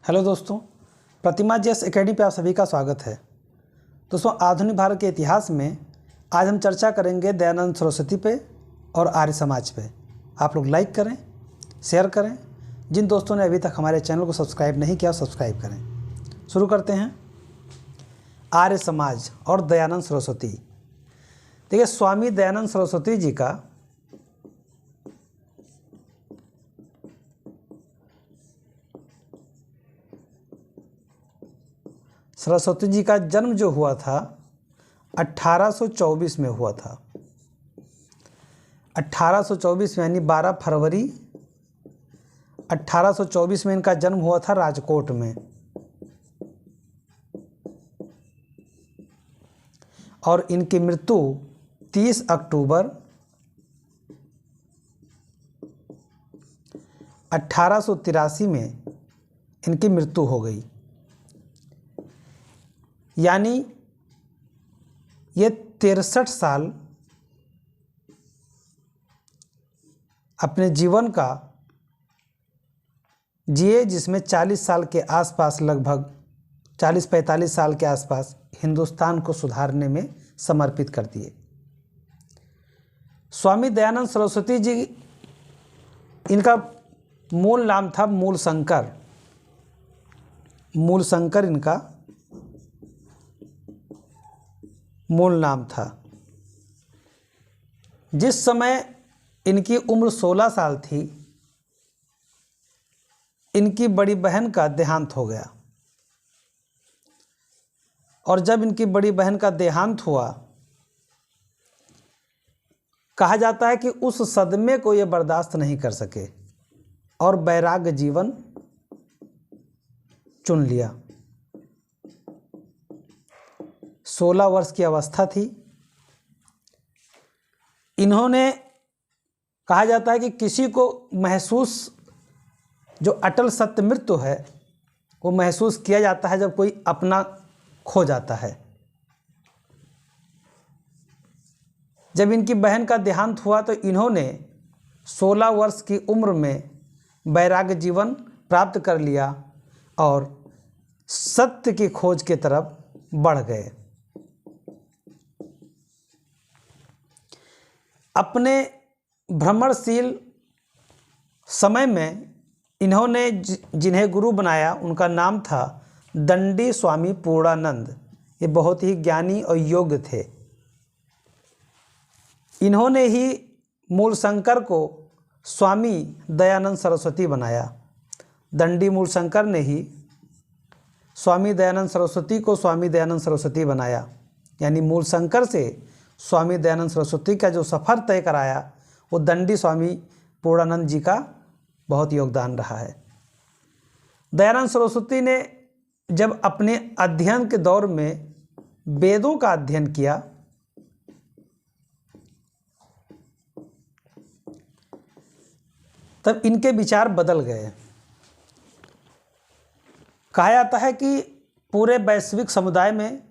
Hello दोस्तों, प्रतिमा GS academy पे आप सभी का स्वागत है। दोस्तों, आधुनिक भारत के इतिहास में आज हम चर्चा करेंगे दयानंद सरस्वती पे और आर्य समाज पे। आप लोग लाइक करें, शेयर करें। जिन दोस्तों ने अभी तक हमारे चैनल को सब्सक्राइब नहीं किया, सब्सक्राइब करें। शुरू करते हैं। आर्य समाज और दयानंद सरस्वती। देखिए, स्वामी दयानंद सरस्वती जी का जन्म जो हुआ था 1824 में हुआ था। 1824 में यानी 12 फरवरी 1824 में इनका जन्म हुआ था राजकोट में। और इनकी मृत्यु 30 अक्टूबर 1883 में इनकी मृत्यु हो गई। यानी ये 63 साल अपने जीवन का जिए, जिसमें 40 साल के आसपास, लगभग 40-45 साल के आसपास हिंदुस्तान को सुधारने में समर्पित कर दिए। स्वामी दयानंद सरस्वती जी, इनका मूल नाम था मूलशंकर। मूलशंकर इनका मूल नाम था। जिस समय इनकी उम्र 16 साल थी, इनकी बड़ी बहन का देहांत हो गया। और जब इनकी बड़ी बहन का देहांत हुआ, कहा जाता है कि उस सदमे को ये बर्दाश्त नहीं कर सके और वैराग्य जीवन चुन लिया। 16 वर्ष की अवस्था थी। इन्होंने, कहा जाता है कि किसी को महसूस, जो अटल सत्य मृत्यु है, वो महसूस किया जाता है जब कोई अपना खो जाता है। जब इनकी बहन का देहांत हुआ तो इन्होंने 16 वर्ष की उम्र में वैराग्य जीवन प्राप्त कर लिया और सत्य की खोज की तरफ बढ़ गए। अपने भ्रमणशील समय में इन्होंने जिन्हें गुरु बनाया, उनका नाम था दंडी स्वामी पूर्णानंद। ये बहुत ही ज्ञानी और योग्य थे। इन्होंने ही मूलशंकर को स्वामी दयानंद सरस्वती बनाया। दंडी मूलशंकर ने ही स्वामी दयानंद सरस्वती को स्वामी दयानंद सरस्वती बनाया। यानी मूलशंकर से स्वामी दयानंद सरस्वती का जो सफ़र तय कराया, वो दंडी स्वामी पूर्णानंद जी का बहुत योगदान रहा है। दयानंद सरस्वती ने जब अपने अध्ययन के दौर में वेदों का अध्ययन किया, तब इनके विचार बदल गए। कहा जाता है कि पूरे वैश्विक समुदाय में,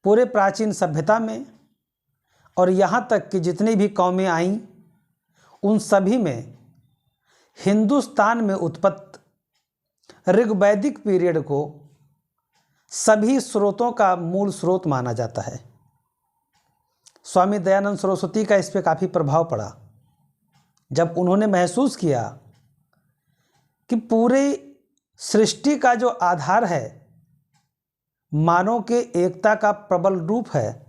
पूरे प्राचीन सभ्यता में और यहाँ तक कि जितनी भी कौमें आईं, उन सभी में हिंदुस्तान में उत्पत्त ऋग्वैदिक पीरियड को सभी स्रोतों का मूल स्रोत माना जाता है। स्वामी दयानंद सरस्वती का इस पर काफ़ी प्रभाव पड़ा जब उन्होंने महसूस किया कि पूरी सृष्टि का जो आधार है, मानव के एकता का प्रबल रूप है,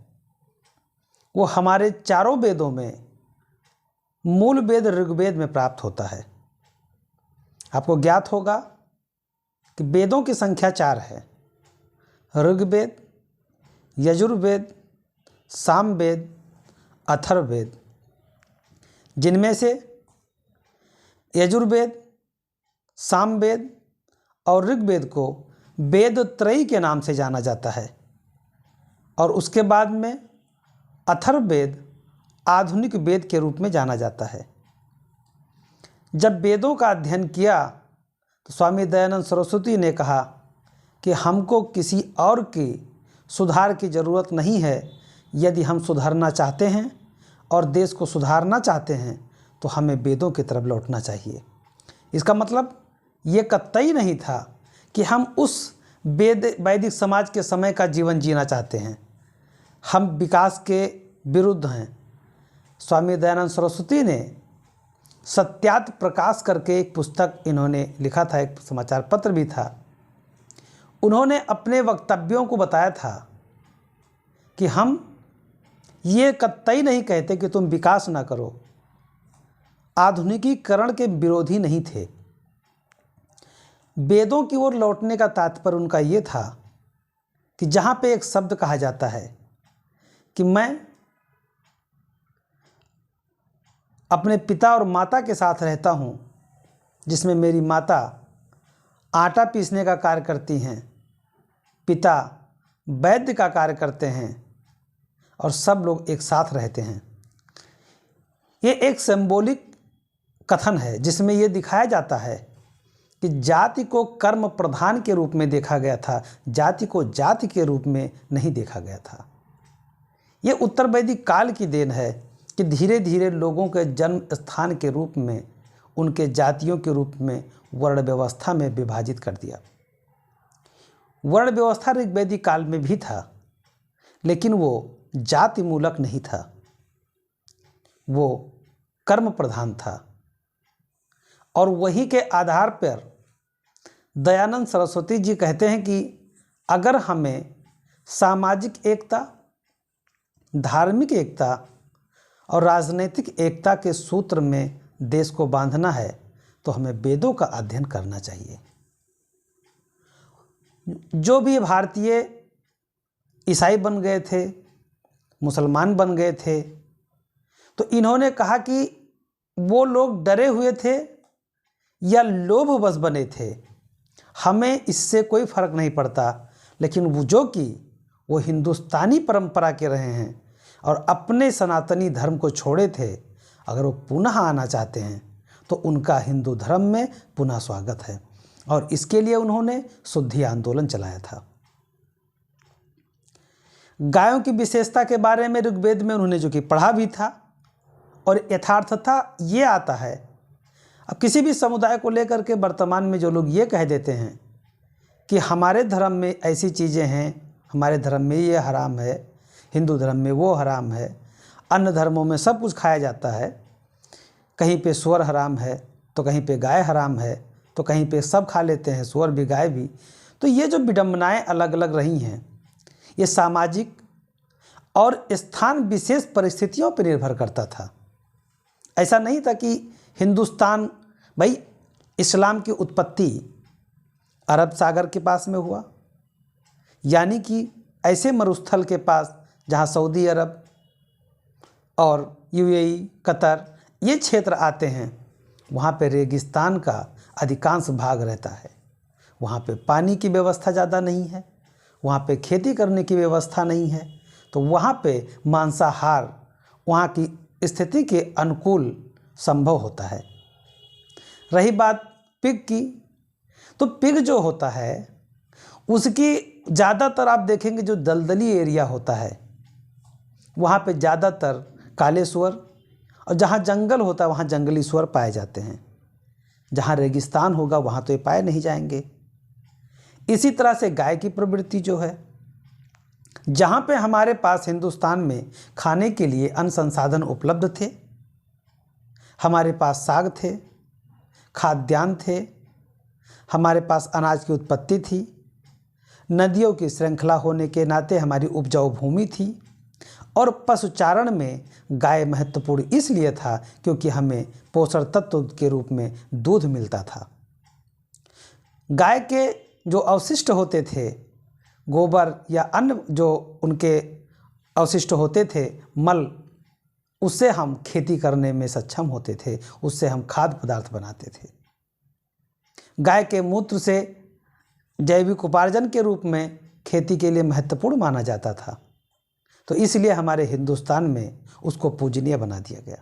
वो हमारे चारों वेदों में, मूल वेद ऋग्वेद में प्राप्त होता है। आपको ज्ञात होगा कि वेदों की संख्या 4 है: ऋग्वेद, यजुर्वेद, सामवेद, अथर्ववेद। जिनमें से यजुर्वेद, सामवेद और ऋग्वेद को वेद त्रयी के नाम से जाना जाता है। और उसके बाद में अथर्ववेद आधुनिक वेद के रूप में जाना जाता है। जब वेदों का अध्ययन किया तो स्वामी दयानंद सरस्वती ने कहा कि हमको किसी और की सुधार की ज़रूरत नहीं है। यदि हम सुधारना चाहते हैं और देश को सुधारना चाहते हैं तो हमें वेदों की तरफ लौटना चाहिए। इसका मतलब ये कतई नहीं था कि हम उस वैदिक समाज के समय का जीवन जीना चाहते हैं। हम विकास के विरुद्ध हैं। स्वामी दयानंद सरस्वती ने सत्यार्थ प्रकाश करके एक पुस्तक इन्होंने लिखा था, एक समाचार पत्र भी था। उन्होंने अपने वक्तव्यों को बताया था कि हम ये कतई नहीं कहते कि तुम विकास ना करो, आधुनिकीकरण के विरोधी नहीं थे। वेदों की ओर लौटने का तात्पर्य उनका ये था कि जहाँ पे एक शब्द कहा जाता है कि मैं अपने पिता और माता के साथ रहता हूँ, जिसमें मेरी माता आटा पीसने का कार्य करती हैं, पिता वैद्य का कार्य करते हैं और सब लोग एक साथ रहते हैं। ये एक सिंबॉलिक कथन है जिसमें ये दिखाया जाता है कि जाति को कर्म प्रधान के रूप में देखा गया था, जाति को जाति के रूप में नहीं देखा गया था। ये उत्तर वैदिक काल की देन है कि धीरे धीरे लोगों के जन्म स्थान के रूप में, उनके जातियों के रूप में वर्ण व्यवस्था में विभाजित कर दिया। वर्ण व्यवस्था ऋग्वैदिक काल में भी था, लेकिन वो जाति मूलक नहीं था, वो कर्म प्रधान था। और वही के आधार पर दयानंद सरस्वती जी कहते हैं कि अगर हमें सामाजिक एकता, धार्मिक एकता और राजनीतिक एकता के सूत्र में देश को बांधना है तो हमें वेदों का अध्ययन करना चाहिए। जो भी भारतीय ईसाई बन गए थे, मुसलमान बन गए थे, तो इन्होंने कहा कि वो लोग डरे हुए थे या लोभवश बने थे, हमें इससे कोई फर्क नहीं पड़ता, लेकिन वो जो कि वो हिंदुस्तानी परंपरा के रहे हैं और अपने सनातनी धर्म को छोड़े थे, अगर वो पुनः आना चाहते हैं तो उनका हिंदू धर्म में पुनः स्वागत है। और इसके लिए उन्होंने शुद्धि आंदोलन चलाया था। गायों की विशेषता के बारे में ऋग्वेद में उन्होंने जो कि पढ़ा भी था और यथार्थता ये आता है। अब किसी भी समुदाय को लेकर के वर्तमान में जो लोग ये कह देते हैं कि हमारे धर्म में ऐसी चीज़ें हैं, हमारे धर्म में ये हराम है, हिंदू धर्म में वो हराम है, अन्य धर्मों में सब कुछ खाया जाता है, कहीं पे सूअर हराम है तो कहीं पे गाय हराम है, तो कहीं पे सब खा लेते हैं, सूअर भी गाय भी। तो ये जो विडंबनाएं अलग अलग रही हैं, ये सामाजिक और स्थान विशेष परिस्थितियों पर निर्भर करता था। ऐसा नहीं था कि हिंदुस्तान, भाई इस्लाम की उत्पत्ति अरब सागर के पास में हुआ, यानी कि ऐसे मरुस्थल के पास जहाँ सऊदी अरब और यूएई, कतर ये क्षेत्र आते हैं, वहाँ पे रेगिस्तान का अधिकांश भाग रहता है। वहाँ पे पानी की व्यवस्था ज़्यादा नहीं है, वहाँ पे खेती करने की व्यवस्था नहीं है, तो वहाँ पे मांसाहार वहाँ की स्थिति के अनुकूल संभव होता है। रही बात पिग की, तो पिग जो होता है उसकी ज़्यादातर आप देखेंगे जो दलदली एरिया होता है वहाँ पे ज़्यादातर काले सूअर, और जहाँ जंगल होता है वहाँ जंगली सूअर पाए जाते हैं। जहाँ रेगिस्तान होगा वहाँ तो ये पाए नहीं जाएंगे। इसी तरह से गाय की प्रवृत्ति जो है, जहाँ पे हमारे पास हिंदुस्तान में खाने के लिए अन्न संसाधन उपलब्ध थे, हमारे पास साग थे, खाद्यान्न थे, हमारे पास अनाज की उत्पत्ति थी, नदियों की श्रृंखला होने के नाते हमारी उपजाऊ भूमि थी, और पशुचारण में गाय महत्वपूर्ण इसलिए था क्योंकि हमें पोषण तत्व के रूप में दूध मिलता था। गाय के जो अवशिष्ट होते थे, गोबर या अन्य जो उनके अवशिष्ट होते थे, मल, उससे हम खेती करने में सक्षम होते थे, उससे हम खाद्य पदार्थ बनाते थे। गाय के मूत्र से जैविक उपार्जन के रूप में खेती के लिए महत्वपूर्ण माना जाता था, तो इसलिए हमारे हिंदुस्तान में उसको पूजनीय बना दिया गया।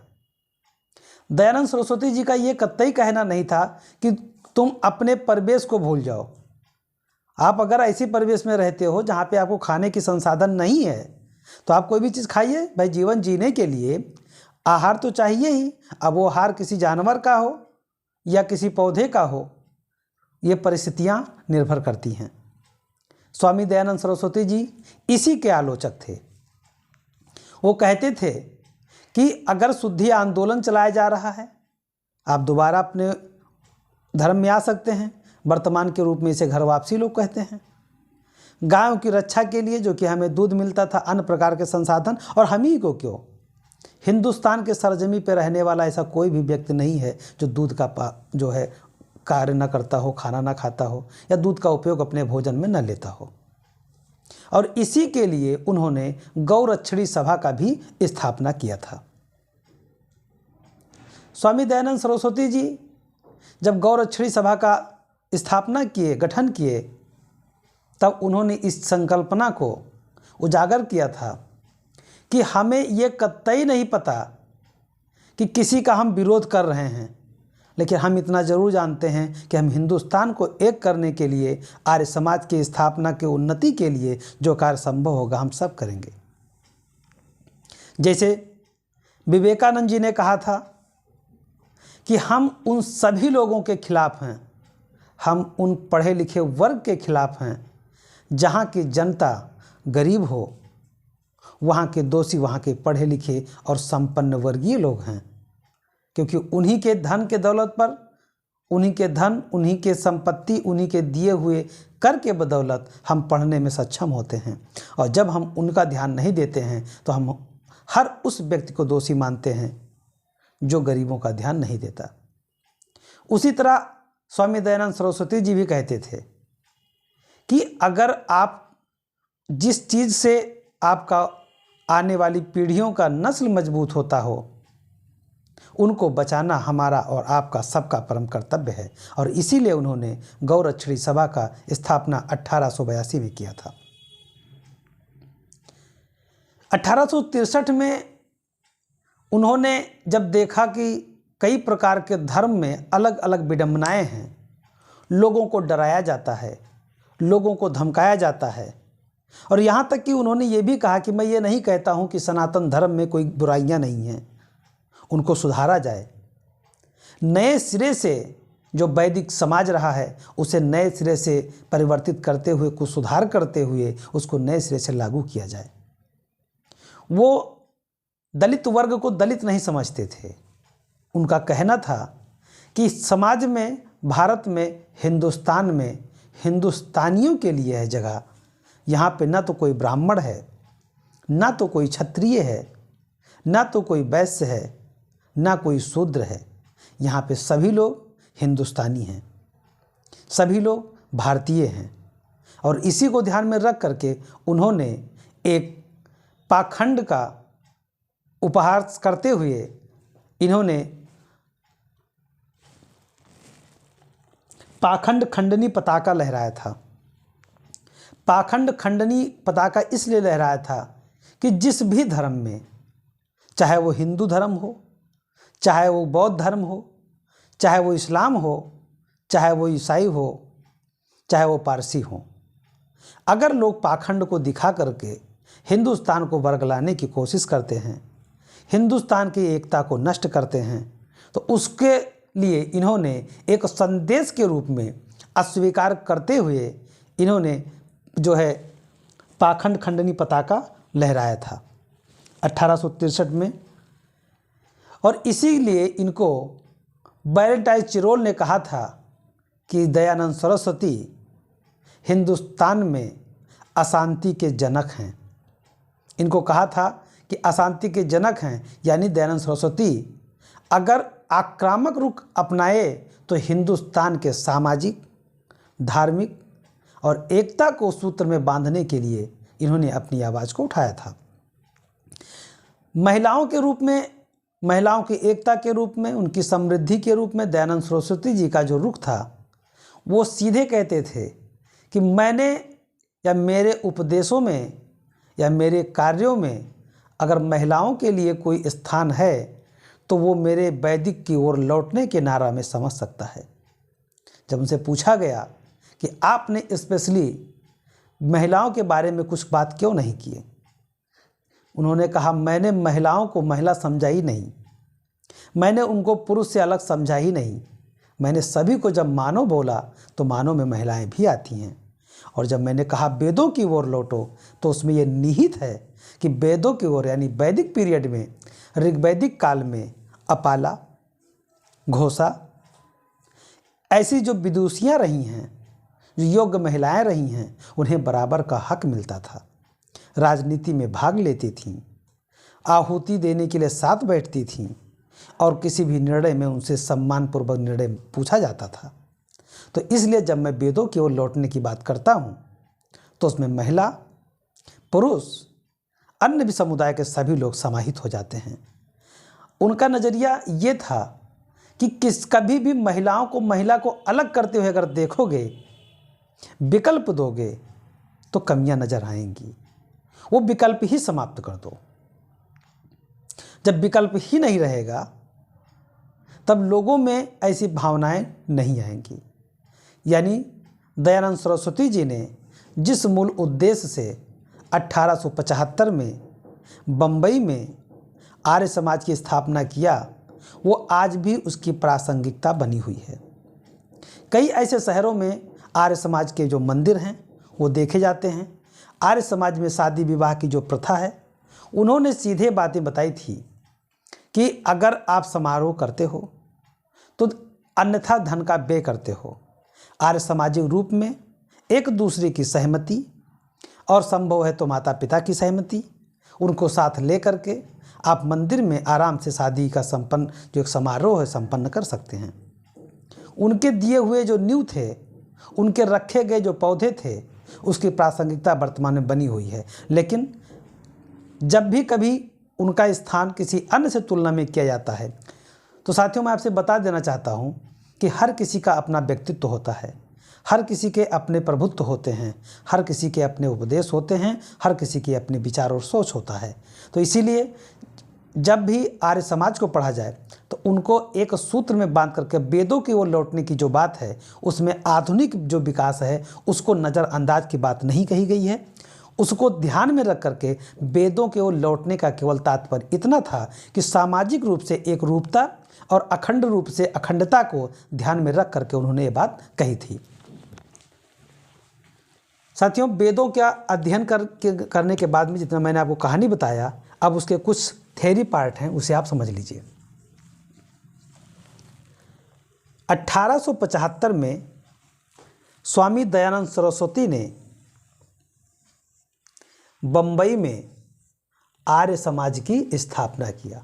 दयानंद सरस्वती जी का ये कतई कहना नहीं था कि तुम अपने परिवेश को भूल जाओ। आप अगर ऐसी परिवेश में रहते हो जहाँ पे आपको खाने की संसाधन नहीं है, तो आप कोई भी चीज़ खाइए। भाई जीवन जीने के लिए आहार तो चाहिए ही। अब वो आहार किसी जानवर का हो या किसी पौधे का हो, ये परिस्थितियाँ निर्भर करती हैं। स्वामी दयानंद सरस्वती जी इसी के आलोचक थे। वो कहते थे कि अगर शुद्धि आंदोलन चलाया जा रहा है, आप दोबारा अपने धर्म में आ सकते हैं। वर्तमान के रूप में इसे घर वापसी लोग कहते हैं। गायों की रक्षा के लिए, जो कि हमें दूध मिलता था, अन्य प्रकार के संसाधन, और हम ही को क्यों, हिंदुस्तान के सरजमी पर रहने वाला ऐसा कोई भी व्यक्ति नहीं है जो दूध का जो है कार्य न करता हो, खाना न खाता हो या दूध का उपयोग अपने भोजन में न लेता हो। और इसी के लिए उन्होंने गौरक्षणी सभा का भी स्थापना किया था। स्वामी दयानंद सरस्वती जी जब गौरक्षणी सभा का स्थापना किए, गठन किए, तब उन्होंने इस संकल्पना को उजागर किया था कि हमें ये कतई नहीं पता कि किसी का हम विरोध कर रहे हैं, लेकिन हम इतना ज़रूर जानते हैं कि हम हिंदुस्तान को एक करने के लिए, आर्य समाज की स्थापना के उन्नति के लिए जो कार्य संभव होगा हम सब करेंगे। जैसे विवेकानंद जी ने कहा था कि हम उन सभी लोगों के खिलाफ हैं, हम उन पढ़े लिखे वर्ग के खिलाफ हैं जहाँ की जनता गरीब हो, वहाँ के दोषी वहाँ के पढ़े लिखे और संपन्न वर्गीय लोग हैं, क्योंकि उन्हीं के धन के दौलत पर, उन्हीं के धन, उन्हीं के संपत्ति, उन्हीं के दिए हुए कर के बदौलत हम पढ़ने में सक्षम होते हैं। और जब हम उनका ध्यान नहीं देते हैं तो हम हर उस व्यक्ति को दोषी मानते हैं जो गरीबों का ध्यान नहीं देता। उसी तरह स्वामी दयानंद सरस्वती जी भी कहते थे कि अगर आप जिस चीज़ से आपका आने वाली पीढ़ियों का नस्ल मजबूत होता हो, उनको बचाना हमारा और आपका सबका परम कर्तव्य है। और इसीलिए उन्होंने गौरक्षणी सभा का स्थापना 1882 में किया था। 1863 में उन्होंने जब देखा कि कई प्रकार के धर्म में अलग अलग विडंबनाएं हैं, लोगों को डराया जाता है, लोगों को धमकाया जाता है, और यहाँ तक कि उन्होंने ये भी कहा कि मैं ये नहीं कहता हूँ कि सनातन धर्म में कोई बुराइयाँ नहीं हैं, उनको सुधारा जाए। नए सिरे से जो वैदिक समाज रहा है उसे नए सिरे से परिवर्तित करते हुए, कुछ सुधार करते हुए उसको नए सिरे से लागू किया जाए। वो दलित वर्ग को दलित नहीं समझते थे। उनका कहना था कि समाज में, भारत में, हिंदुस्तान में हिंदुस्तानियों के लिए है जगह। यहाँ पे ना तो कोई ब्राह्मण है, ना तो कोई क्षत्रिय है, ना तो कोई वैश्य है, ना कोई शूद्र है। यहाँ पे सभी लोग हिंदुस्तानी हैं, सभी लोग भारतीय हैं। और इसी को ध्यान में रख करके उन्होंने एक पाखंड का उपहार करते हुए इन्होंने पाखंड खंडनी पताका लहराया था। पाखंड खंडनी पताका इसलिए लहराया था कि जिस भी धर्म में, चाहे वो हिंदू धर्म हो, चाहे वो बौद्ध धर्म हो, चाहे वो इस्लाम हो, चाहे वो ईसाई हो, चाहे वो पारसी हो, अगर लोग पाखंड को दिखा करके हिंदुस्तान को बरगलाने की कोशिश करते हैं, हिंदुस्तान की एकता को नष्ट करते हैं, तो उसके लिए इन्होंने एक संदेश के रूप में अस्वीकार करते हुए इन्होंने जो है पाखंड खंडनी पताका लहराया था 1863 में। और इसीलिए इनको वैलेंटाइन चिरोल ने कहा था कि दयानंद सरस्वती हिंदुस्तान में अशांति के जनक हैं। इनको कहा था कि अशांति के जनक हैं, यानी दयानंद सरस्वती अगर आक्रामक रुख अपनाए तो हिंदुस्तान के सामाजिक, धार्मिक और एकता को सूत्र में बांधने के लिए इन्होंने अपनी आवाज़ को उठाया था। महिलाओं के रूप में, महिलाओं की एकता के रूप में, उनकी समृद्धि के रूप में दयानंद सरस्वती जी का जो रुख था वो सीधे कहते थे कि मैंने या मेरे उपदेशों में या मेरे कार्यों में अगर महिलाओं के लिए कोई स्थान है तो वो मेरे वैदिक की ओर लौटने के नारा में समझ सकता है। जब उनसे पूछा गया कि आपने स्पेशली महिलाओं के बारे में कुछ बात क्यों नहीं किए, उन्होंने कहा मैंने महिलाओं को महिला समझा ही नहीं, मैंने उनको पुरुष से अलग समझा ही नहीं, मैंने सभी को जब मानव बोला तो मानव में महिलाएं भी आती हैं। और जब मैंने कहा वेदों की ओर लौटो तो उसमें यह निहित है कि वेदों की ओर यानी वैदिक पीरियड में, ऋग्वैदिक काल में अपाला, घोषा, ऐसी जो विदुषियाँ रही हैं, जो योग्य महिलाएं रही हैं, उन्हें बराबर का हक मिलता था। राजनीति में भाग लेती थीं, आहुति देने के लिए साथ बैठती थीं और किसी भी निर्णय में उनसे सम्मानपूर्वक निर्णय पूछा जाता था। तो इसलिए जब मैं वेदों की ओर लौटने की बात करता हूँ तो उसमें महिला, पुरुष, अन्य भी समुदाय के सभी लोग समाहित हो जाते हैं। उनका नज़रिया ये था कि कभी भी महिला को अलग करते हुए अगर देखोगे, विकल्प दोगे तो कमियां नजर आएंगी। वो विकल्प ही समाप्त कर दो। जब विकल्प ही नहीं रहेगा तब लोगों में ऐसी भावनाएं नहीं आएंगी। यानी दयानंद सरस्वती जी ने जिस मूल उद्देश्य से 1875 में बम्बई में आर्य समाज की स्थापना किया, वो आज भी उसकी प्रासंगिकता बनी हुई है। कई ऐसे शहरों में आर्य समाज के जो मंदिर हैं वो देखे जाते हैं। आर्य समाज में शादी विवाह की जो प्रथा है, उन्होंने सीधे बातें बताई थी कि अगर आप समारोह करते हो तो अन्यथा धन का व्यय करते हो। आर्य सामाजिक रूप में एक दूसरे की सहमति और संभव है तो माता पिता की सहमति, उनको साथ ले करके आप मंदिर में आराम से शादी का संपन्न जो एक समारोह है संपन्न कर सकते हैं। उनके दिए हुए जो नींव थे, उनके रखे गए जो पौधे थे, उसकी प्रासंगिकता वर्तमान में बनी हुई है। लेकिन जब भी कभी उनका स्थान किसी अन्य से तुलना में किया जाता है तो साथियों मैं आपसे बता देना चाहता हूं कि हर किसी का अपना व्यक्तित्व होता है, हर किसी के अपने प्रभुत्व होते हैं, हर किसी के अपने उपदेश होते हैं, हर किसी के अपने विचार और सोच होता है। तो इसीलिए जब भी आर्य समाज को पढ़ा जाए तो उनको एक सूत्र में बांध करके वेदों की ओर लौटने की जो बात है, उसमें आधुनिक जो विकास है उसको नज़रअंदाज की बात नहीं कही गई है। उसको ध्यान में रख करके वेदों की ओर लौटने का केवल तात्पर्य इतना था कि सामाजिक रूप से एक रूपता और अखंड रूप से अखंडता को ध्यान में रख करके उन्होंने ये बात कही थी। साथियों, वेदों का अध्ययन करने के बाद में जितना मैंने आपको कहानी बताया, अब उसके कुछ थ्योरी पार्ट हैं, उसे आप समझ लीजिए। 1875 में स्वामी दयानंद सरस्वती ने बंबई में आर्य समाज की स्थापना किया।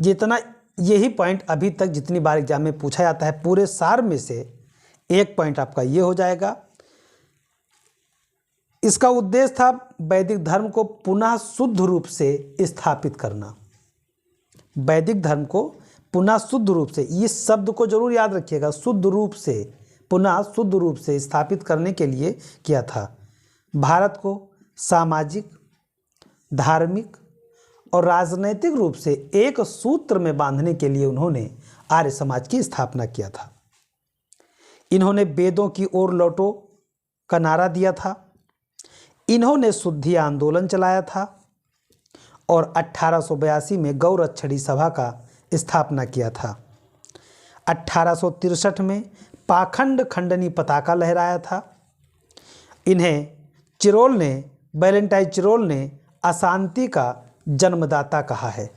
जितना यही पॉइंट अभी तक जितनी बार एग्जाम में पूछा जाता है, पूरे सार में से एक पॉइंट आपका ये हो जाएगा। इसका उद्देश्य था वैदिक धर्म को पुनः शुद्ध रूप से स्थापित करना। वैदिक धर्म को पुनः शुद्ध रूप से, इस शब्द को जरूर याद रखिएगा, शुद्ध रूप से, पुनः शुद्ध रूप से स्थापित करने के लिए किया था। भारत को सामाजिक, धार्मिक और राजनैतिक रूप से एक सूत्र में बांधने के लिए उन्होंने आर्य समाज की स्थापना किया था। इन्होंने वेदों की ओर लौटो का नारा दिया था। इन्होंने शुद्धि आंदोलन चलाया था और 1882 में गौरक्षणी सभा का स्थापना किया था। 1863 में पाखंड खंडनी पताका लहराया था। इन्हें वैलेंटाइन चिरोल ने अशांति का जन्मदाता कहा है।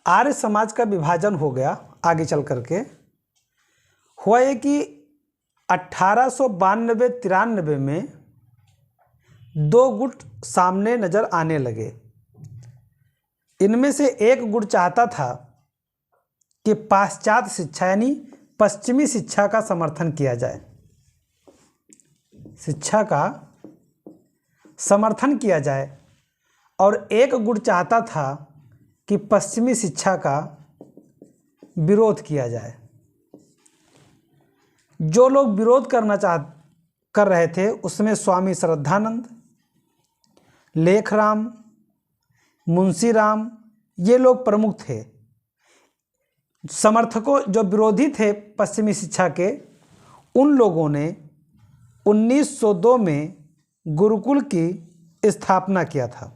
आर्य समाज का विभाजन हो गया आगे चल करके। हुआ ये कि 1892-93 में दो गुट सामने नजर आने लगे। इनमें से एक गुट चाहता था कि पाश्चात्य शिक्षा यानी पश्चिमी शिक्षा का समर्थन किया जाए, शिक्षा का समर्थन किया जाए, और एक गुट चाहता था कि पश्चिमी शिक्षा का विरोध किया जाए। जो लोग विरोध कर रहे थे उसमें स्वामी श्रद्धानंद, लेखराम, मुंशीराम, ये लोग प्रमुख थे। समर्थकों जो विरोधी थे पश्चिमी शिक्षा के, उन लोगों ने 1902 में गुरुकुल की स्थापना किया था।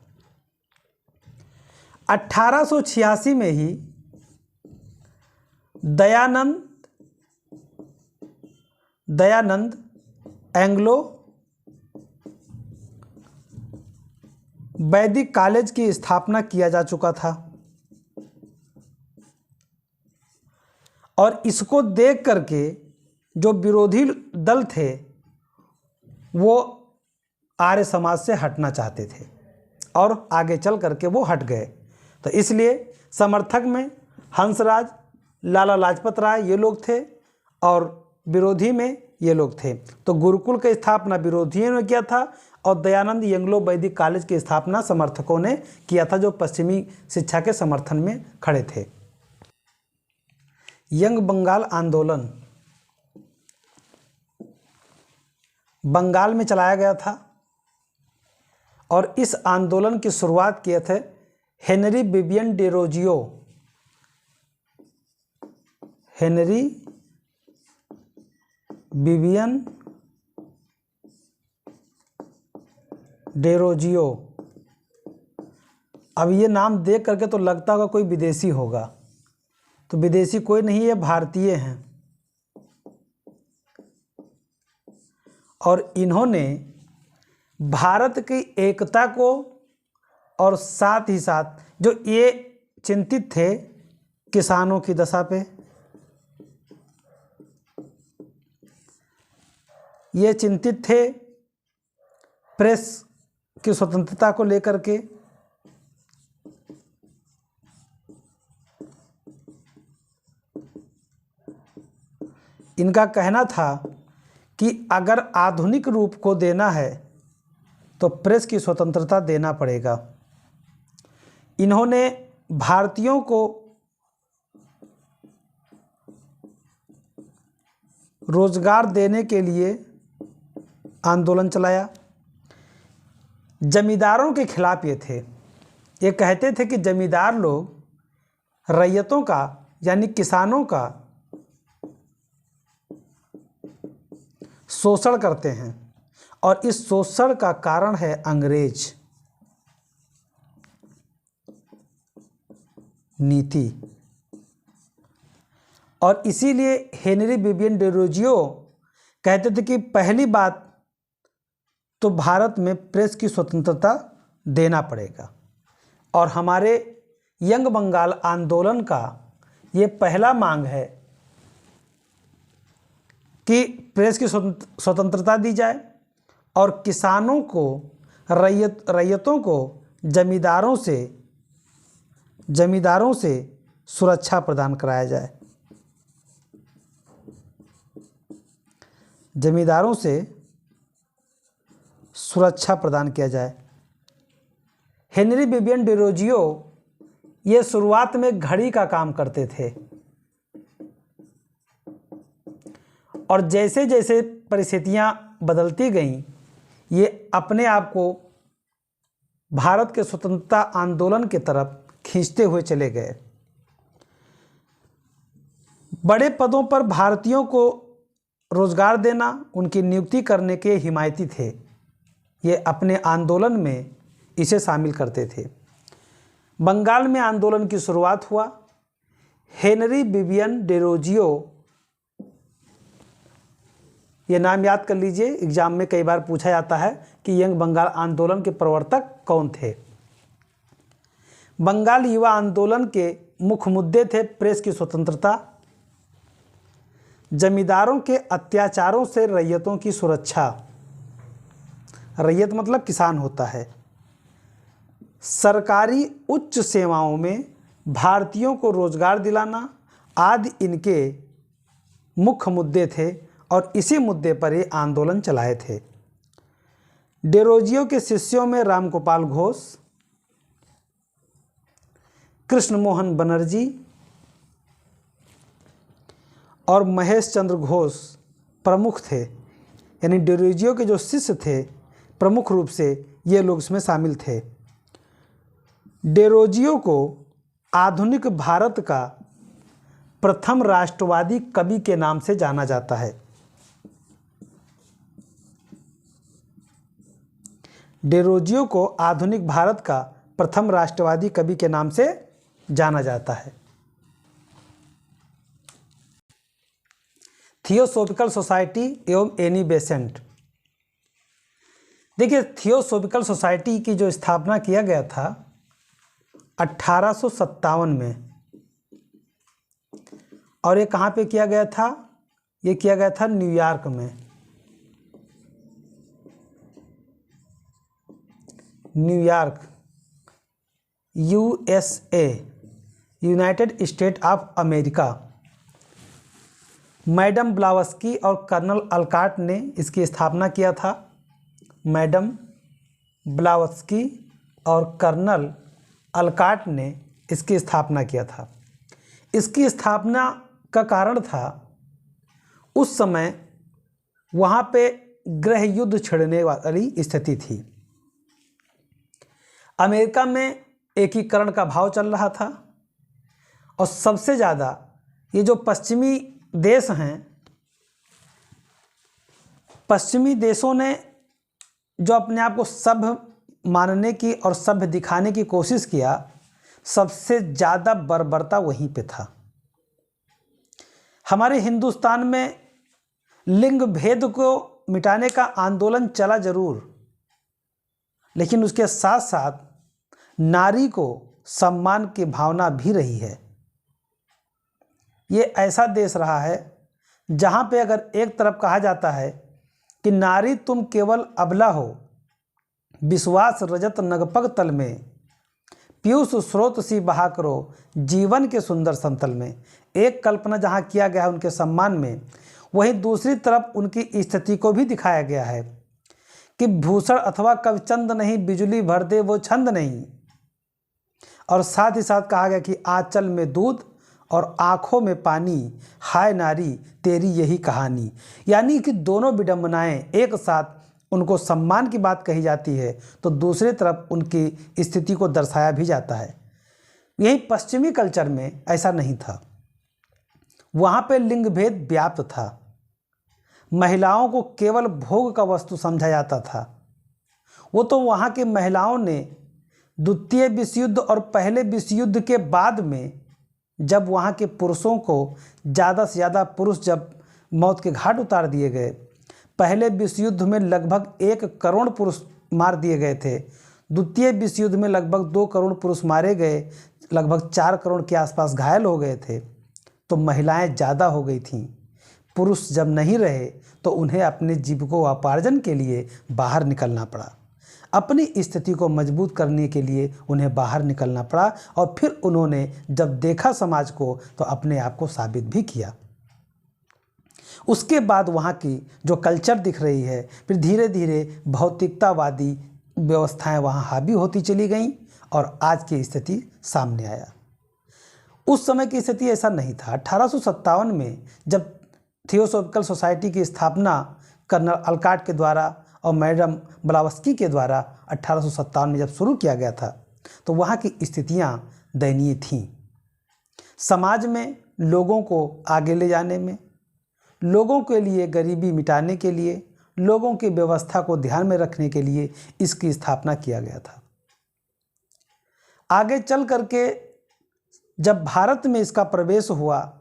1886 में ही दयानंद एंग्लो वैदिक कॉलेज की स्थापना किया जा चुका था और इसको देख करके जो विरोधी दल थे वो आर्य समाज से हटना चाहते थे और आगे चल करके वो हट गए। तो इसलिए समर्थक में हंसराज, लाला लाजपत राय ये लोग थे और विरोधी में ये लोग थे। तो गुरुकुल की स्थापना विरोधियों ने किया था और दयानंद एंग्लो वैदिक कॉलेज की स्थापना समर्थकों ने किया था, जो पश्चिमी शिक्षा के समर्थन में खड़े थे। यंग बंगाल आंदोलन बंगाल में चलाया गया था और इस आंदोलन की शुरुआत किए थे Henry Vivian Derozio. Henry Vivian Derozio. अब ये नाम देख करके तो लगता होगा कोई विदेशी होगा, तो विदेशी कोई नहीं है, भारतीय हैं। और इन्होंने भारत की एकता को और साथ ही साथ जो ये चिंतित थे किसानों की दशा पे, ये चिंतित थे प्रेस की स्वतंत्रता को लेकर के, इनका कहना था कि अगर आधुनिक रूप को देना है तो प्रेस की स्वतंत्रता देना पड़ेगा। इन्होंने भारतीयों को रोजगार देने के लिए आंदोलन चलाया। जमींदारों के खिलाफ ये थे। ये कहते थे कि जमींदार लोग रैयतों का यानी किसानों का शोषण करते हैं और इस शोषण का कारण है अंग्रेज नीति। और इसीलिए हेनरी विवियन डेरोजियो कहते थे कि पहली बात तो भारत में प्रेस की स्वतंत्रता देना पड़ेगा और हमारे यंग बंगाल आंदोलन का ये पहला मांग है कि प्रेस की स्वतंत्रता दी जाए और किसानों को रैयतों को जमींदारों से सुरक्षा प्रदान कराया जाए। जमींदारों से सुरक्षा प्रदान किया जाए। हेनरी विवियन डेरोजियो ये शुरुआत में घड़ी का काम करते थे और जैसे जैसे परिस्थितियां बदलती गईं ये अपने आप को भारत के स्वतंत्रता आंदोलन की तरफ खींचते हुए चले गए। बड़े पदों पर भारतीयों को रोजगार देना, उनकी नियुक्ति करने के हिमायती थे। ये अपने आंदोलन में इसे शामिल करते थे। बंगाल में आंदोलन की शुरुआत हुआ। हेनरी विवियन डेरोजियो, ये नाम याद कर लीजिए, एग्जाम में कई बार पूछा जाता है कि यंग बंगाल आंदोलन के प्रवर्तक कौन थे। बंगाल युवा आंदोलन के मुख्य मुद्दे थे प्रेस की स्वतंत्रता, जमींदारों के अत्याचारों से रैयतों की सुरक्षा, रैयत मतलब किसान होता है, सरकारी उच्च सेवाओं में भारतीयों को रोजगार दिलाना आदि इनके मुख्य मुद्दे थे और इसी मुद्दे पर ये आंदोलन चलाए थे। डेरोजियो के शिष्यों में रामगोपाल घोष, कृष्ण मोहन बनर्जी और महेश चंद्र घोष प्रमुख थे। यानी डेरोजियो के जो शिष्य थे प्रमुख रूप से ये लोग इसमें शामिल थे। डेरोजियो को आधुनिक भारत का प्रथम राष्ट्रवादी कवि के नाम से जाना जाता है। डेरोजियो को आधुनिक भारत का प्रथम राष्ट्रवादी कवि के नाम से जाना जाता है। थियोसॉफिकल सोसाइटी एवं एनी बेसेंट। देखिए, थियोसॉफिकल सोसाइटी की जो स्थापना किया गया था 1857 में, और ये कहाँ पे किया गया था? ये किया गया था न्यूयॉर्क में। New York, USA, United state of America. Madam ब्लावस्की और कर्नल अलकाट ने इसकी स्थापना किया था। मैडम ब्लावस्की और कर्नल अलकाट ने इसकी स्थापना किया था। इसकी स्थापना का कारण था उस समय वहाँ पे गृह युद्ध छिड़ने वाली स्थिति थी। अमेरिका में एकीकरण का भाव चल रहा था और सबसे ज़्यादा ये जो पश्चिमी देश हैं, पश्चिमी देशों ने जो अपने आप को सभ्य मानने की और सभ्य दिखाने की कोशिश किया, सबसे ज़्यादा बर्बरता वहीं पे था। हमारे हिंदुस्तान में लिंग भेद को मिटाने का आंदोलन चला जरूर, लेकिन उसके साथ साथ नारी को सम्मान की भावना भी रही है। ये ऐसा देश रहा है जहाँ पे अगर एक तरफ कहा जाता है कि नारी तुम केवल अबला हो, विश्वास रजत नगपग तल में, पीयूष स्रोत सी बहा करो जीवन के सुंदर समतल में, एक कल्पना जहाँ किया गया है उनके सम्मान में, वहीं दूसरी तरफ उनकी स्थिति को भी दिखाया गया है कि भूषण अथवा कवचंद नहीं, बिजली भर दे वो छंद नहीं। और साथ ही साथ कहा गया कि आंचल में दूध और आँखों में पानी, हाय नारी तेरी यही कहानी। यानी कि दोनों विडंबनाएं एक साथ, उनको सम्मान की बात कही जाती है तो दूसरी तरफ उनकी स्थिति को दर्शाया भी जाता है। यही पश्चिमी कल्चर में ऐसा नहीं था। वहाँ पे लिंग भेद व्याप्त था। महिलाओं को केवल भोग का वस्तु समझा जाता था। वो तो वहाँ की महिलाओं ने द्वितीय विश्व युद्ध और पहले विश्व युद्ध के बाद में, जब वहाँ के पुरुषों को ज़्यादा से ज़्यादा पुरुष जब मौत के घाट उतार दिए गए, पहले विश्व युद्ध में लगभग 1 करोड़ पुरुष मार दिए गए थे, द्वितीय विश्व युद्ध में लगभग 2 करोड़ पुरुष मारे गए, लगभग 4 करोड़ के आसपास घायल हो गए थे, तो महिलाएं ज़्यादा हो गई थीं। पुरुष जब नहीं रहे तो उन्हें अपने जीविकोपार्जन के लिए बाहर निकलना पड़ा। अपनी स्थिति को मजबूत करने के लिए उन्हें बाहर निकलना पड़ा और फिर उन्होंने जब देखा समाज को तो अपने आप को साबित भी किया। उसके बाद वहाँ की जो कल्चर दिख रही है, फिर धीरे धीरे भौतिकतावादी व्यवस्थाएं वहाँ हावी होती चली गईं और आज की स्थिति सामने आया। उस समय की स्थिति ऐसा नहीं था। 1857 में जब थियोसॉफिकल सोसाइटी की स्थापना कर्नल अलकाट के द्वारा और मैडम ब्लावस्की के द्वारा 1857 में जब शुरू किया गया था, तो वहाँ की स्थितियाँ दयनीय थीं। समाज में लोगों को आगे ले जाने में, लोगों के लिए गरीबी मिटाने के लिए, लोगों की व्यवस्था को ध्यान में रखने के लिए इसकी स्थापना किया गया था। आगे चल करके जब भारत में इसका प्रवेश हुआ,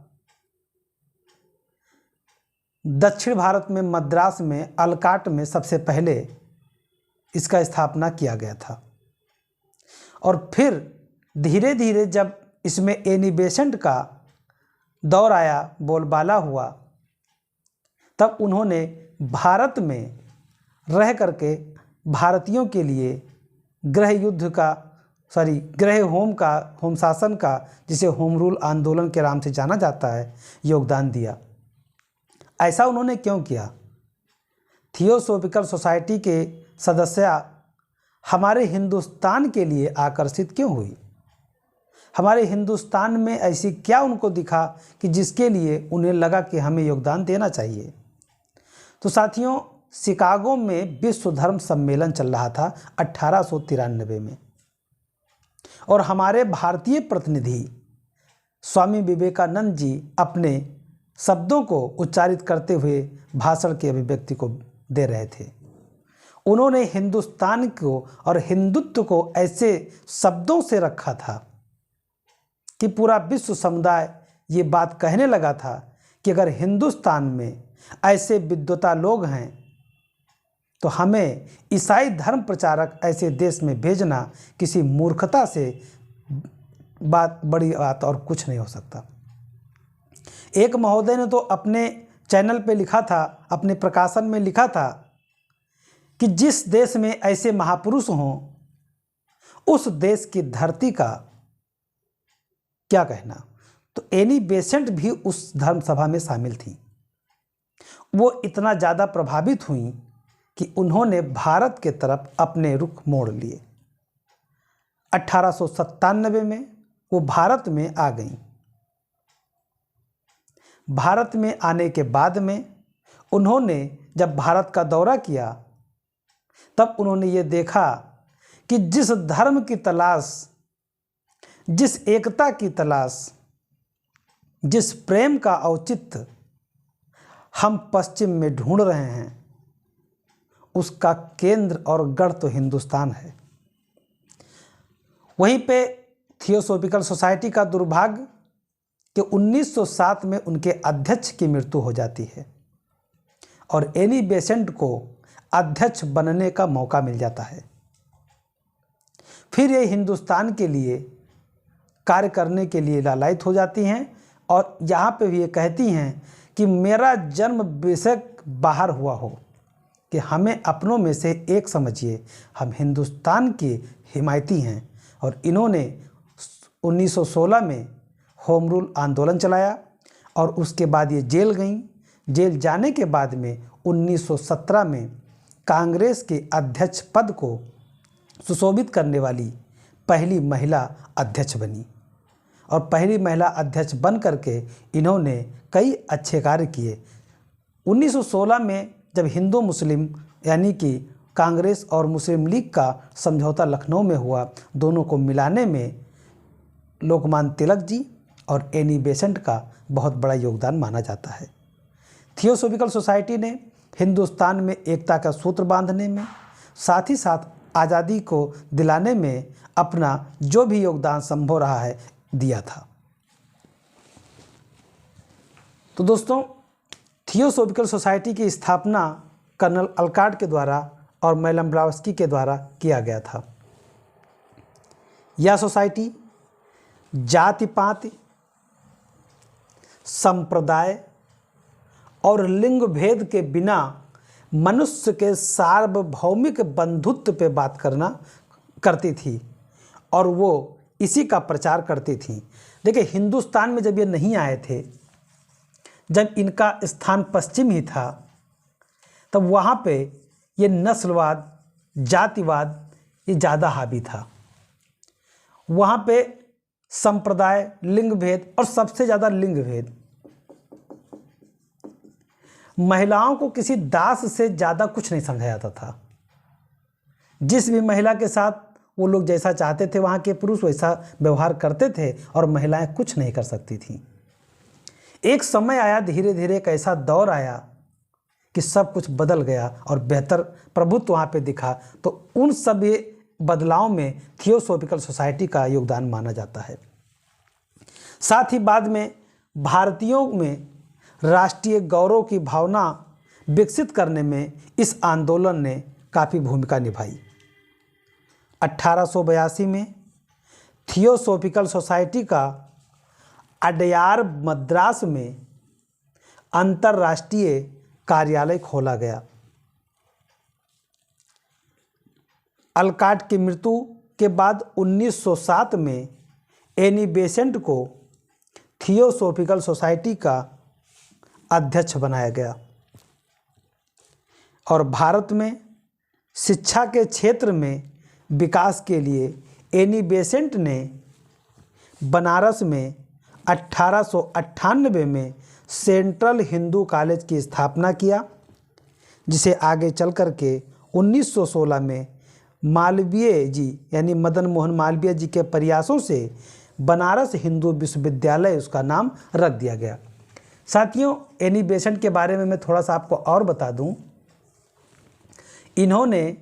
दक्षिण भारत में मद्रास में अलकाट में सबसे पहले इसका स्थापना किया गया था और फिर धीरे धीरे जब इसमें एनी बेसेंट का दौर आया, बोलबाला हुआ, तब उन्होंने भारत में रह करके भारतीयों के लिए होम शासन का, जिसे होम रूल आंदोलन के नाम से जाना जाता है, योगदान दिया। ऐसा उन्होंने क्यों किया? थियोसॉफिकल सोसाइटी के सदस्य हमारे हिंदुस्तान के लिए आकर्षित क्यों हुई? हमारे हिंदुस्तान में ऐसी क्या उनको दिखा कि जिसके लिए उन्हें लगा कि हमें योगदान देना चाहिए? तो साथियों, शिकागो में विश्व धर्म सम्मेलन चल रहा था 1893 में, और हमारे भारतीय प्रतिनिधि स्वामी विवेकानंद जी अपने शब्दों को उच्चारित करते हुए भाषण की अभिव्यक्ति को दे रहे थे। उन्होंने हिंदुस्तान को और हिंदुत्व को ऐसे शब्दों से रखा था कि पूरा विश्व समुदाय ये बात कहने लगा था कि अगर हिंदुस्तान में ऐसे विद्वता लोग हैं तो हमें ईसाई धर्म प्रचारक ऐसे देश में भेजना किसी मूर्खता से बड़ी बात और कुछ नहीं हो सकता। एक महोदय ने तो अपने चैनल पे लिखा था, अपने प्रकाशन में लिखा था कि जिस देश में ऐसे महापुरुष हों उस देश की धरती का क्या कहना। तो एनी बेसेंट भी उस धर्म सभा में शामिल थी। वो इतना ज़्यादा प्रभावित हुई कि उन्होंने भारत के तरफ अपने रुख मोड़ लिए। 1897 में वो भारत में आ गईं। भारत में आने के बाद में उन्होंने जब भारत का दौरा किया तब उन्होंने ये देखा कि जिस धर्म की तलाश, जिस एकता की तलाश, जिस प्रेम का औचित्य हम पश्चिम में ढूंढ रहे हैं उसका केंद्र और गढ़ तो हिंदुस्तान है। वहीं पे थियोसॉफिकल सोसाइटी का दुर्भाग्य कि 1907 में उनके अध्यक्ष की मृत्यु हो जाती है और एनी बेसेंट को अध्यक्ष बनने का मौका मिल जाता है। फिर ये हिंदुस्तान के लिए कार्य करने के लिए लालायित हो जाती हैं और यहाँ पे भी ये कहती हैं कि मेरा जन्म बेशक बाहर हुआ हो कि हमें अपनों में से एक समझिए, हम हिंदुस्तान के हिमायती हैं। और इन्होंने 1916 में होम रूल आंदोलन चलाया और उसके बाद ये जेल गईं। जेल जाने के बाद में 1917 में कांग्रेस के अध्यक्ष पद को सुशोभित करने वाली पहली महिला अध्यक्ष बनी और पहली महिला अध्यक्ष बन करके इन्होंने कई अच्छे कार्य किए। 1916 में जब हिंदू मुस्लिम यानी कि कांग्रेस और मुस्लिम लीग का समझौता लखनऊ में हुआ, दोनों को मिलाने में लोकमान्य तिलक जी और एनी बेसेंट का बहुत बड़ा योगदान माना जाता है। थियोसॉफिकल सोसाइटी ने हिंदुस्तान में एकता का सूत्र बांधने में, साथ ही साथ आज़ादी को दिलाने में अपना जो भी योगदान संभव रहा है दिया था। तो दोस्तों, थियोसॉफिकल सोसाइटी की स्थापना कर्नल अलकाट के द्वारा और मैलम ब्लावस्की के द्वारा किया गया था। यह सोसाइटी जाति पाति, संप्रदाय और लिंग भेद के बिना मनुष्य के सार्वभौमिक बंधुत्व पे बात करती थी और वो इसी का प्रचार करती थी। देखिए, हिंदुस्तान में जब ये नहीं आए थे, जब इनका स्थान पश्चिम ही था, तब वहाँ पे ये नस्लवाद, जातिवाद ये ज़्यादा हावी था। वहाँ पे संप्रदाय, लिंग भेद और सबसे ज़्यादा लिंग भेद, महिलाओं को किसी दास से ज़्यादा कुछ नहीं समझा जाता था। जिस भी महिला के साथ वो लोग जैसा चाहते थे वहाँ के पुरुष वैसा व्यवहार करते थे और महिलाएं कुछ नहीं कर सकती थीं। एक समय आया, धीरे धीरे एक ऐसा दौर आया कि सब कुछ बदल गया और बेहतर प्रभुत्व वहाँ पे दिखा। तो उन सब बदलाव में थियोसॉफिकल सोसाइटी का योगदान माना जाता है। साथ ही बाद में भारतीयों में राष्ट्रीय गौरव की भावना विकसित करने में इस आंदोलन ने काफ़ी भूमिका निभाई। 1882 में थियोसॉफिकल सोसाइटी का अडयार मद्रास में अंतर्राष्ट्रीय कार्यालय खोला गया। अलकाट की मृत्यु के बाद 1907 में एनी बेसेंट को थियोसॉफिकल सोसाइटी का अध्यक्ष बनाया गया और भारत में शिक्षा के क्षेत्र में विकास के लिए एनी बेसेंट ने बनारस में 1898 में सेंट्रल हिंदू कॉलेज की स्थापना किया, जिसे आगे चल कर के 1916 में मालवीय जी यानी मदन मोहन मालवीय जी के प्रयासों से बनारस हिंदू विश्वविद्यालय उसका नाम रख दिया गया। साथियों, एनी बेसेंट के बारे में मैं थोड़ा सा आपको और बता दूं। इन्होंने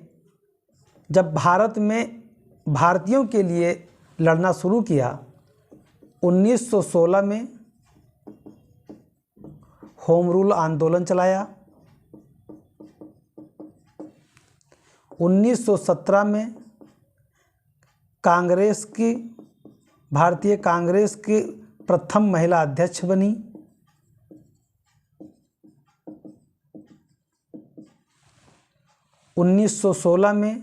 जब भारत में भारतीयों के लिए लड़ना शुरू किया, 1916 में होम रूल आंदोलन चलाया, 1917 में कांग्रेस की भारतीय कांग्रेस की प्रथम महिला अध्यक्ष बनी, 1916 में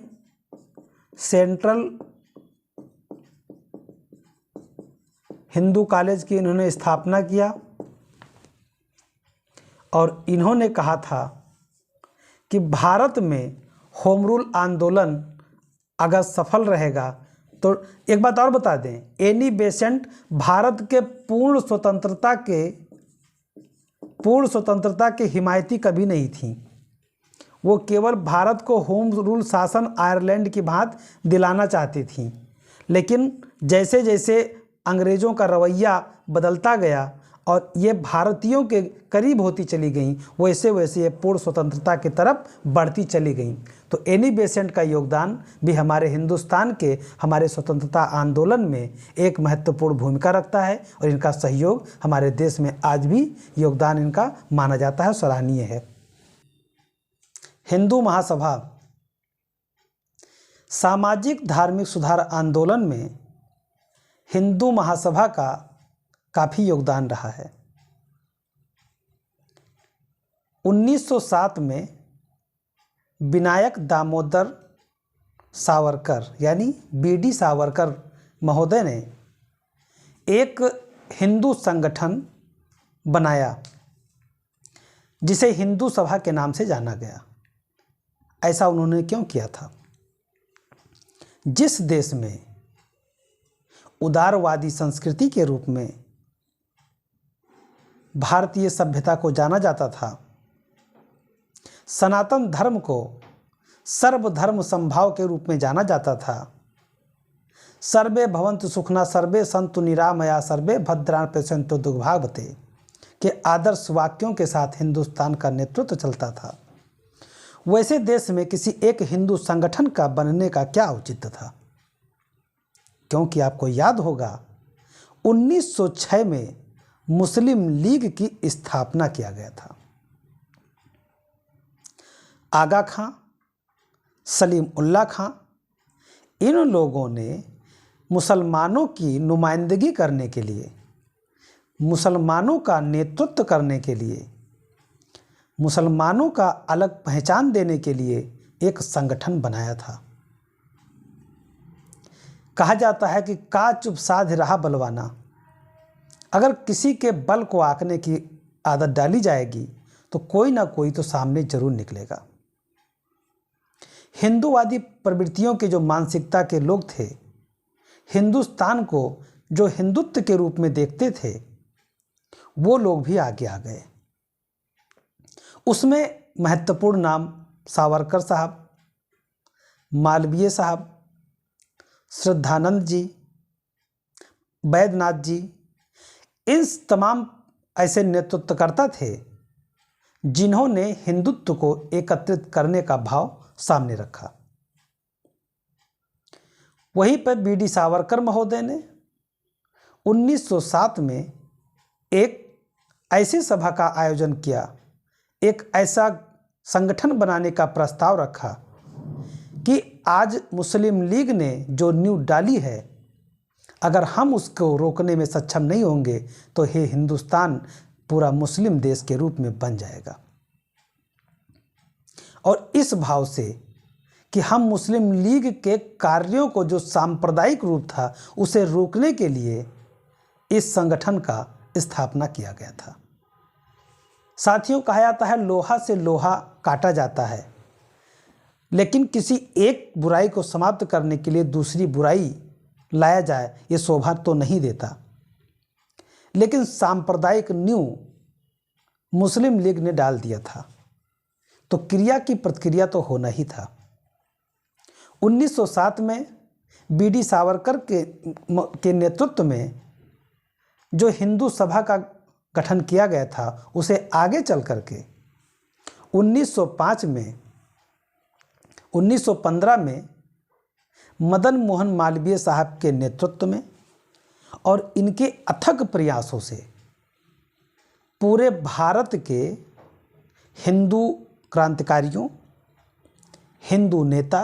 सेंट्रल हिंदू कॉलेज की इन्होंने स्थापना किया और इन्होंने कहा था कि भारत में होम रूल आंदोलन अगर सफल रहेगा तो एक बात और बता दें, एनी बेसेंट भारत के पूर्ण स्वतंत्रता के हिमायती कभी नहीं थी। वो केवल भारत को होम रूल शासन आयरलैंड की भांति दिलाना चाहती थी, लेकिन जैसे जैसे अंग्रेज़ों का रवैया बदलता गया और ये भारतीयों के करीब होती चली गईं, वैसे वैसे ये पूर्ण स्वतंत्रता की तरफ बढ़ती चली गईं। तो एनी बेसेंट का योगदान भी हमारे हिंदुस्तान के हमारे स्वतंत्रता आंदोलन में एक महत्वपूर्ण भूमिका रखता है और इनका सहयोग हमारे देश में आज भी योगदान इनका माना जाता है, सराहनीय है। हिंदू महासभा सामाजिक धार्मिक सुधार आंदोलन में हिंदू महासभा का काफ़ी योगदान रहा है। 1907 में विनायक दामोदर सावरकर यानी बीडी सावरकर महोदय ने एक हिंदू संगठन बनाया जिसे हिंदू सभा के नाम से जाना गया। ऐसा उन्होंने क्यों किया था? जिस देश में उदारवादी संस्कृति के रूप में भारतीय सभ्यता को जाना जाता था, सनातन धर्म को सर्वधर्म समभाव के रूप में जाना जाता था, सर्वे भवन्तु सुखना सर्वे सन्तु निरामया सर्वे भद्राणि पश्यन्तु दुर्भाग्यवते के आदर्श वाक्यों के साथ हिंदुस्तान का नेतृत्व चलता था। वैसे देश में किसी एक हिंदू संगठन का बनने का क्या औचित्य था? क्योंकि आपको याद होगा 1906 में मुस्लिम लीग की स्थापना किया गया था। आगा खां, सलीम उल्लाह खां, इन लोगों ने मुसलमानों की नुमाइंदगी करने के लिए, मुसलमानों का नेतृत्व करने के लिए, मुसलमानों का अलग पहचान देने के लिए एक संगठन बनाया था। कहा जाता है कि का चुप साध रहा बलवाना। अगर किसी के बल को आंकने की आदत डाली जाएगी तो कोई ना कोई तो सामने जरूर निकलेगा। हिंदूवादी प्रवृत्तियों के जो मानसिकता के लोग थे, हिंदुस्तान को जो हिंदुत्व के रूप में देखते थे, वो लोग भी आगे आ गए। उसमें महत्वपूर्ण नाम सावरकर साहब, मालवीय साहब, श्रद्धानंद जी, बैद्यनाथ जी, इन तमाम ऐसे नेतृत्वकर्ता थे जिन्होंने हिंदुत्व को एकत्रित करने का भाव सामने रखा। वहीं पर बीडी सावरकर महोदय ने 1907 में एक ऐसी सभा का आयोजन किया, एक ऐसा संगठन बनाने का प्रस्ताव रखा कि आज मुस्लिम लीग ने जो नींव डाली है, अगर हम उसको रोकने में सक्षम नहीं होंगे तो ये हिंदुस्तान पूरा मुस्लिम देश के रूप में बन जाएगा। और इस भाव से कि हम मुस्लिम लीग के कार्यों को जो सांप्रदायिक रूप था उसे रोकने के लिए इस संगठन का स्थापना किया गया था। साथियों, कहा जाता है लोहा से लोहा काटा जाता है, लेकिन किसी एक बुराई को समाप्त करने के लिए दूसरी बुराई लाया जाए ये शोभा तो नहीं देता। लेकिन सांप्रदायिक नींव मुस्लिम लीग ने डाल दिया था तो क्रिया की प्रतिक्रिया तो होना ही था। 1907 में बीडी सावरकर के नेतृत्व में जो हिंदू सभा का गठन किया गया था, उसे आगे चल करके 1905 में 1915 में मदन मोहन मालवीय साहब के नेतृत्व में और इनके अथक प्रयासों से पूरे भारत के हिंदू क्रांतिकारियों, हिंदू नेता,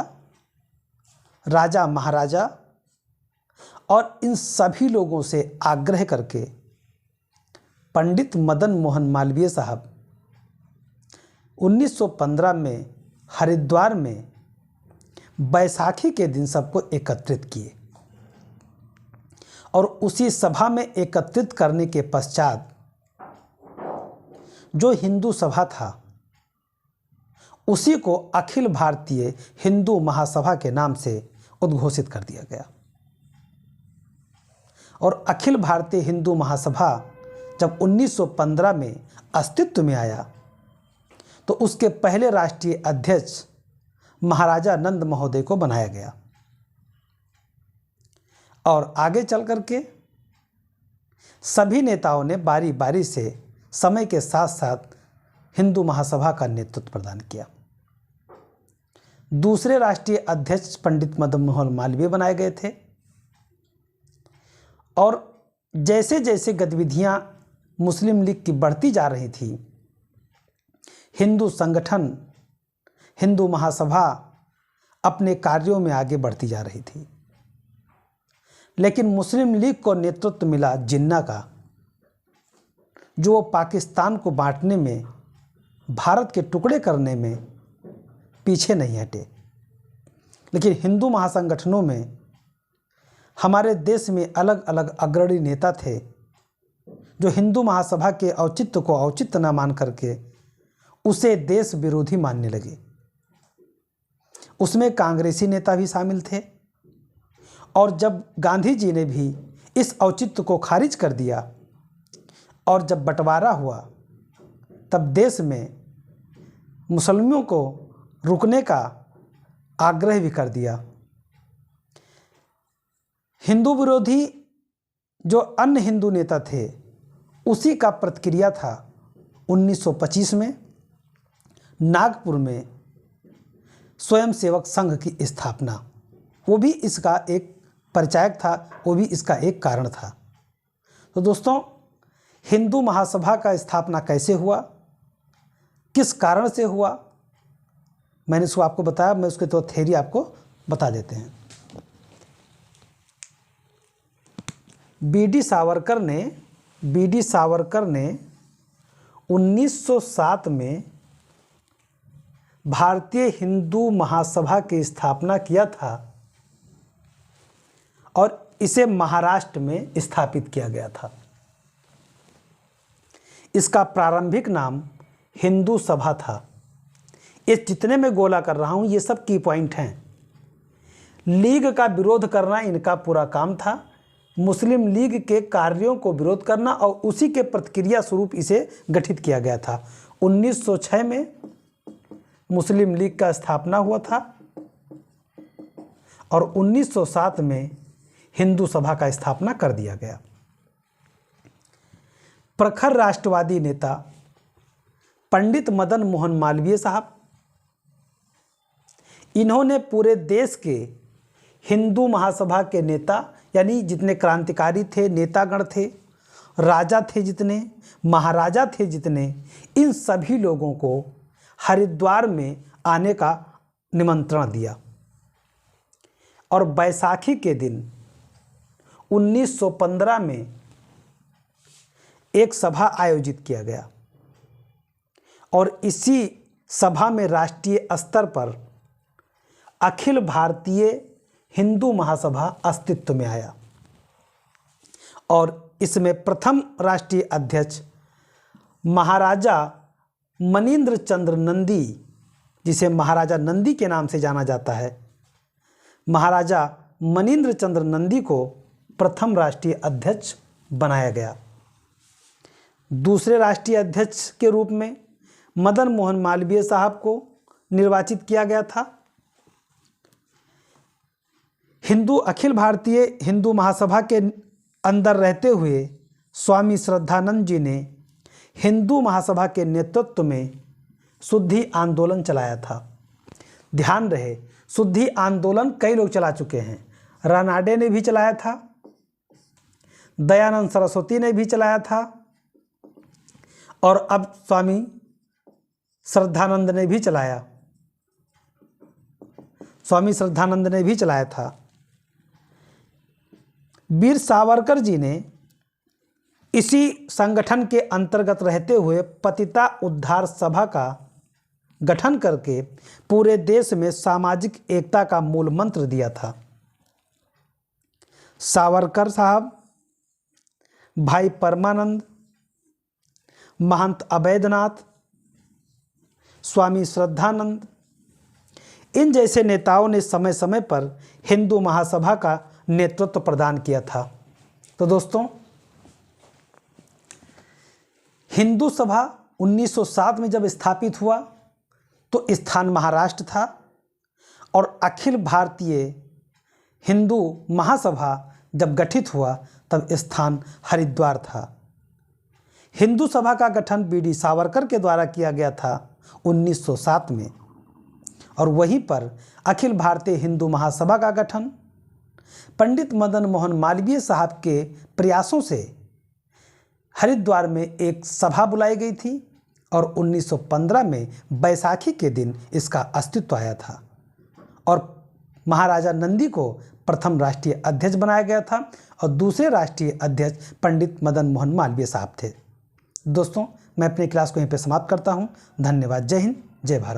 राजा महाराजा और इन सभी लोगों से आग्रह करके पंडित मदन मोहन मालवीय साहब 1915 में हरिद्वार में बैसाखी के दिन सबको एकत्रित किए और उसी सभा में एकत्रित करने के पश्चात जो हिंदू सभा था उसी को अखिल भारतीय हिंदू महासभा के नाम से उद्घोषित कर दिया गया। और अखिल भारतीय हिंदू महासभा जब 1915 में अस्तित्व में आया तो उसके पहले राष्ट्रीय अध्यक्ष महाराजा नंद महोदय को बनाया गया और आगे चल करके सभी नेताओं ने बारी बारी से समय के साथ साथ हिंदू महासभा का नेतृत्व प्रदान किया। दूसरे राष्ट्रीय अध्यक्ष पंडित मदन मोहन मालवीय बनाए गए थे और जैसे जैसे गतिविधियां मुस्लिम लीग की बढ़ती जा रही थी, हिंदू संगठन, हिंदू महासभा अपने कार्यों में आगे बढ़ती जा रही थी। लेकिन मुस्लिम लीग को नेतृत्व मिला जिन्ना का, जो वो पाकिस्तान को बांटने में, भारत के टुकड़े करने में पीछे नहीं हटे। लेकिन हिंदू महासंगठनों में हमारे देश में अलग अलग अग्रणी नेता थे जो हिंदू महासभा के औचित्य को औचित्य न मान करके उसे देश विरोधी मानने लगे। उसमें कांग्रेसी नेता भी शामिल थे और जब गांधी जी ने भी इस औचित्य को खारिज कर दिया और जब बंटवारा हुआ तब देश में मुसलमानों को रुकने का आग्रह भी कर दिया। हिंदू विरोधी जो अन्य हिंदू नेता थे उसी का प्रतिक्रिया था 1925 में नागपुर में स्वयंसेवक संघ की स्थापना। वो भी इसका एक परिचायक था, वो भी इसका एक कारण था। तो दोस्तों, हिंदू महासभा का स्थापना कैसे हुआ, किस कारण से हुआ, मैंने इसको आपको बताया। मैं उसके तो थ्योरी आपको बता देते हैं। बी डी सावरकर ने 1907 में भारतीय हिंदू महासभा की स्थापना किया था और इसे महाराष्ट्र में स्थापित किया गया था। इसका प्रारंभिक नाम हिंदू सभा था। इस जितने मैं गोला कर रहा हूं ये सब की पॉइंट हैं। लीग का विरोध करना इनका पूरा काम था, मुस्लिम लीग के कार्यों को विरोध करना, और उसी के प्रतिक्रिया स्वरूप इसे गठित किया गया था। 1906 में मुस्लिम लीग का स्थापना हुआ था और 1907 में हिंदू सभा का स्थापना कर दिया गया। प्रखर राष्ट्रवादी नेता पंडित मदन मोहन मालवीय साहब, इन्होंने पूरे देश के हिंदू महासभा के नेता, यानी जितने क्रांतिकारी थे, नेतागण थे, राजा थे जितने, महाराजा थे जितने, इन सभी लोगों को हरिद्वार में आने का निमंत्रण दिया और बैसाखी के दिन 1915 में एक सभा आयोजित किया गया और इसी सभा में राष्ट्रीय स्तर पर अखिल भारतीय हिंदू महासभा अस्तित्व में आया और इसमें प्रथम राष्ट्रीय अध्यक्ष महाराजा मनींद्र चंद्र नंदी, जिसे महाराजा नंदी के नाम से जाना जाता है, महाराजा मनींद्र चंद्र नंदी को प्रथम राष्ट्रीय अध्यक्ष बनाया गया। दूसरे राष्ट्रीय अध्यक्ष के रूप में मदन मोहन मालवीय साहब को निर्वाचित किया गया था। अखिल भारतीय हिंदू महासभा के अंदर रहते हुए स्वामी श्रद्धानंद जी ने हिंदू महासभा के नेतृत्व में शुद्धि आंदोलन चलाया था। ध्यान रहे, शुद्धि आंदोलन कई लोग चला चुके हैं। रानाडे ने भी चलाया था, दयानंद सरस्वती ने भी चलाया था, और अब स्वामी श्रद्धानंद ने भी चलाया, स्वामी श्रद्धानंद ने भी चलाया था। वीर सावरकर जी ने इसी संगठन के अंतर्गत रहते हुए पतिता उद्धार सभा का गठन करके पूरे देश में सामाजिक एकता का मूल मंत्र दिया था। सावरकर साहब, भाई परमानंद, महंत अवैधनाथ, स्वामी श्रद्धानंद, इन जैसे नेताओं ने समय समय पर हिंदू महासभा का नेतृत्व प्रदान किया था। तो दोस्तों, हिंदू सभा 1907 में जब स्थापित हुआ तो स्थान महाराष्ट्र था, और अखिल भारतीय हिंदू महासभा जब गठित हुआ तब स्थान हरिद्वार था। हिंदू सभा का गठन बी.डी. सावरकर के द्वारा किया गया था 1907 में, और वहीं पर अखिल भारतीय हिंदू महासभा का गठन पंडित मदन मोहन मालवीय साहब के प्रयासों से हरिद्वार में एक सभा बुलाई गई थी, और 1915 में बैसाखी के दिन इसका अस्तित्व आया था, और महाराजा नंदी को प्रथम राष्ट्रीय अध्यक्ष बनाया गया था, और दूसरे राष्ट्रीय अध्यक्ष पंडित मदन मोहन मालवीय साहब थे। दोस्तों, मैं अपनी क्लास को यहीं पे समाप्त करता हूं। धन्यवाद। जय हिंद, जय भारत।